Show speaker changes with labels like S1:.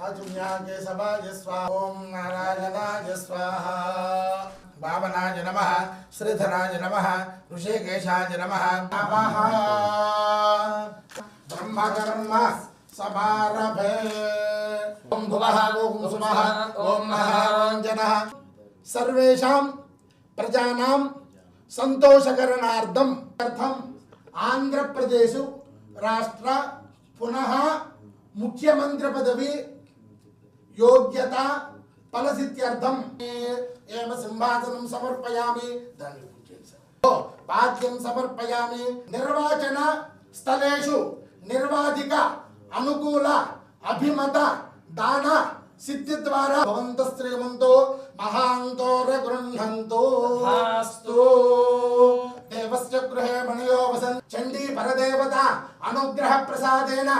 S1: आजुन्याय सवाय स्वाहा ओम नारायणाय स्वाहा वामनाय नमः श्रीधराय नमः ऋषिकेशाय नमः नमः ब्रह्मकर्म समारभे ओम भुवः ओम सुमः ओम महारञ्जनः सर्वेषां प्रजानां संतोषकरणार्थम आंध्र प्रदेश राष्ट्र पुनः मुख्यमंत्री पदवी योग्यता फलसिद्ध्यर्थम एव सिंहासनं समर्पयामि पाद्यं समर्पयामि निर्वाचन स्थलेषु निर्वाधिक अनुकूल अभिमत दान सिद्धि द्वारा भवन्तः श्रीमन्तो महान्तो गृह्णन्तु अस्तु देवस्य गृहे मणयो वसन् चण्डी परदेवता अनुग्रह प्रसादेन